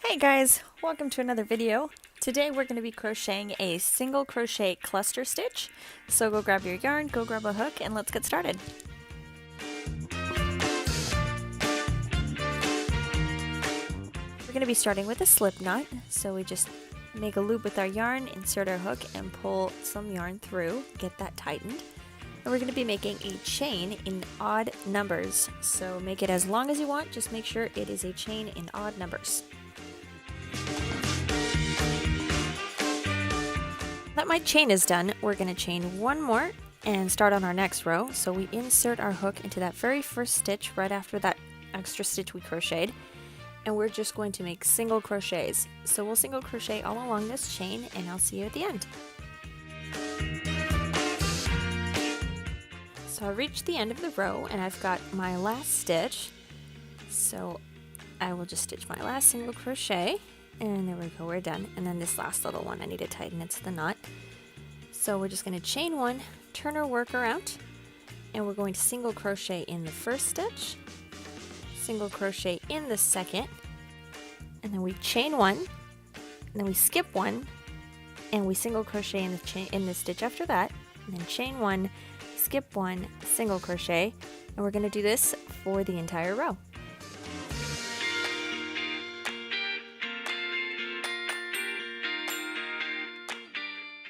Hey guys, welcome to another video. Today we're going to be crocheting a single crochet cluster stitch. So go grab your yarn, go grab a hook, and let's get started. We're going to be starting with a slip knot. So we just make a loop with our yarn, insert our hook, and pull some yarn through, get that tightened. And we're going to be making a chain in odd numbers. So make it as long as you want, just make sure it is a chain in odd numbers. Now that my chain is done, we're going to chain one more and start on our next row. So we insert our hook into that very first stitch right after that extra stitch we crocheted, and we're just going to make single crochets. So we'll single crochet all along this chain, and I'll see you at the end. So I reached the end of the row and I've got my last stitch. So I will just stitch my last single crochet. And there we go, we're done. And then this last little one, I need to tighten it to the knot. So we're just going to chain one, turn our work around, and we're going to single crochet in the first stitch, single crochet in the second, and then we chain one, and then we skip one, and we single crochet in the stitch after that, and then chain one, skip one, single crochet, and we're going to do this for the entire row.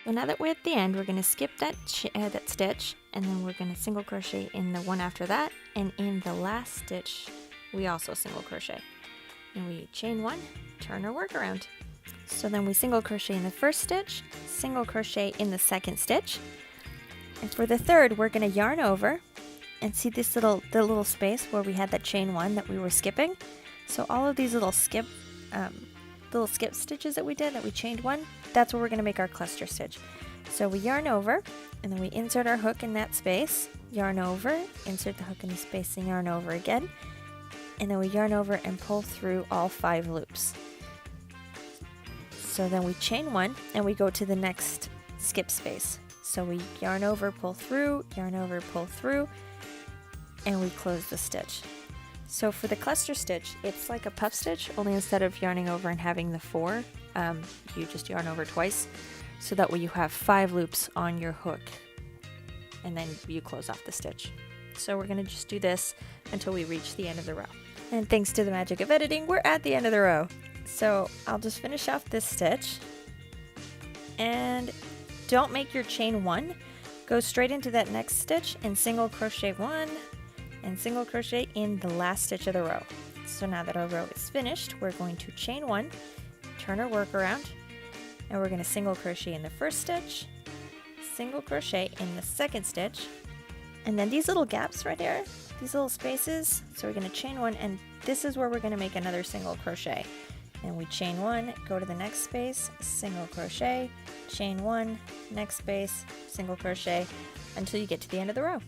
So now that we're at the end, we're going to skip that stitch, and then we're going to single crochet in the one after that, and in the last stitch we also single crochet. And we chain one, turn our work around. So then we single crochet in the first stitch, single crochet in the second stitch, and for the third we're going to yarn over, and see this the little space where we had that chain one that we were skipping. So all of these little skip stitches that we did, that we chained one, that's where we're going to make our cluster stitch. So we yarn over, and then we insert our hook in that space, yarn over, insert the hook in the space, and yarn over again, and then we yarn over and pull through all 5 loops. So then we chain one, and we go to the next skip space. So we yarn over, pull through, yarn over, pull through, and we close the stitch. So for the cluster stitch, it's like a puff stitch, only instead of yarning over and having the 4, you just yarn over twice, so that way you have 5 loops on your hook, and then you close off the stitch. So we're going to just do this until we reach the end of the row. And thanks to the magic of editing, we're at the end of the row. So I'll just finish off this stitch, and don't make your chain one. Go straight into that next stitch and single crochet one, and single crochet in the last stitch of the row. So now that our row is finished, we're going to chain one, turn our work around, and we're going to single crochet in the first stitch, single crochet in the second stitch, and then these little gaps right here, these little spaces, so we're going to chain one, and this is where we're going to make another single crochet. And we chain one, go to the next space, single crochet, chain one, next space, single crochet, until you get to the end of the row.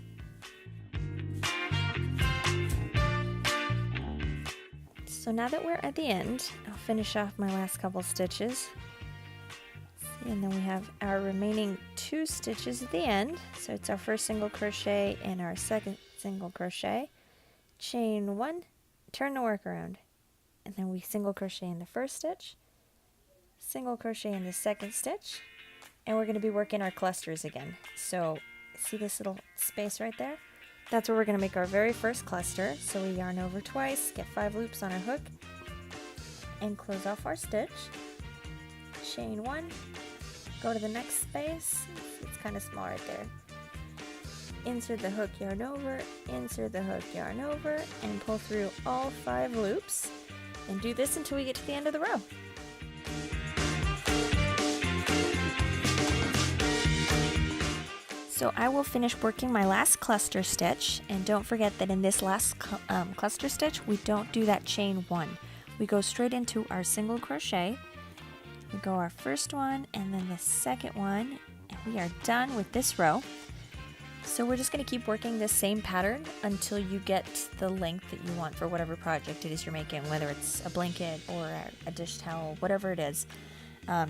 So now that we're at the end, I'll finish off my last couple stitches. And then we have our remaining 2 stitches at the end. So it's our first single crochet and our second single crochet. Chain one, turn the work around. And then we single crochet in the first stitch, single crochet in the second stitch, and we're going to be working our clusters again. So see this little space right there? That's where we're going to make our very first cluster. So we yarn over twice, get 5 loops on our hook, and close off our stitch. Chain one, go to the next space. It's kind of small right there. Insert the hook, yarn over, insert the hook, yarn over, and pull through all 5 loops. And do this until we get to the end of the row. So I will finish working my last cluster stitch, and don't forget that in this last cluster stitch we don't do that chain one. We go straight into our single crochet. We go our first one and then the second one, and we are done with this row. So we're just going to keep working this same pattern until you get the length that you want for whatever project it is you're making, whether it's a blanket or a dish towel, whatever it is.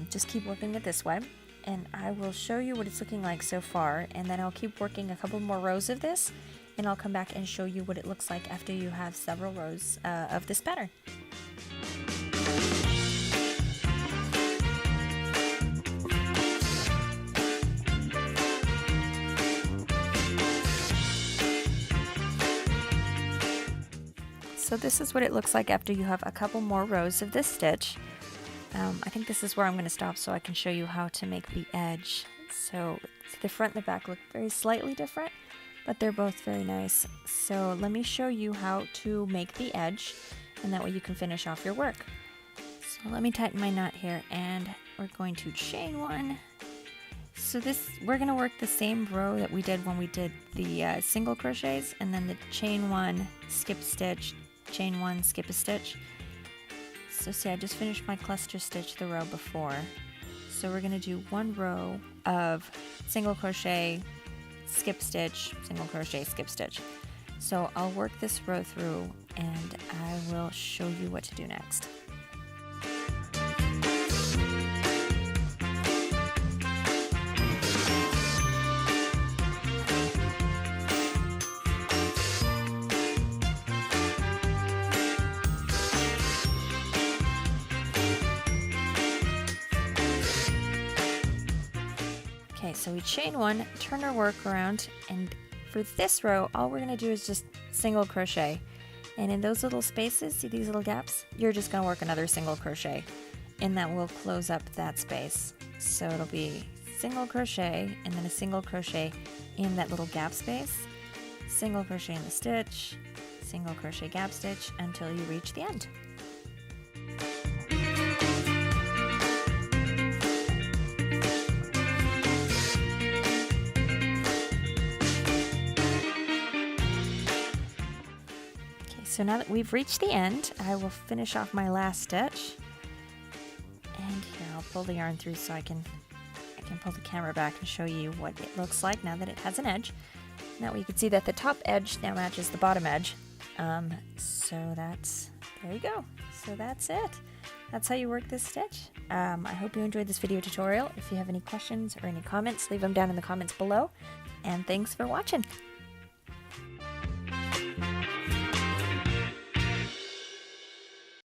Just keep working it this way, and I will show you what it's looking like so far, and then I'll keep working a couple more rows of this, and I'll come back and show you what it looks like after you have several rows of this pattern. So this is what it looks like after you have a couple more rows of this stitch. I think this is where I'm going to stop so I can show you how to make the edge. So the front and the back look very slightly different, but they're both very nice. So let me show you how to make the edge, and that way you can finish off your work. So let me tighten my knot here, and we're going to chain one. So we're going to work the same row that we did when we did the single crochets, and then the chain one, skip stitch, chain one, skip a stitch. So see, I just finished my cluster stitch the row before. So we're going to do one row of single crochet, skip stitch, single crochet, skip stitch. So I'll work this row through and I will show you what to do next. Okay, so we chain one, turn our work around, and for this row, all we're going to do is just single crochet. And in those little spaces, see these little gaps? You're just going to work another single crochet, and that will close up that space. So it'll be single crochet, and then a single crochet in that little gap space, single crochet in the stitch, single crochet gap stitch until you reach the end. So now that we've reached the end, I will finish off my last stitch. And here, I'll pull the yarn through so I can pull the camera back and show you what it looks like now that it has an edge. Now you can see that the top edge now matches the bottom edge. So there you go. So that's it. That's how you work this stitch. I hope you enjoyed this video tutorial. If you have any questions or any comments, leave them down in the comments below. And thanks for watching.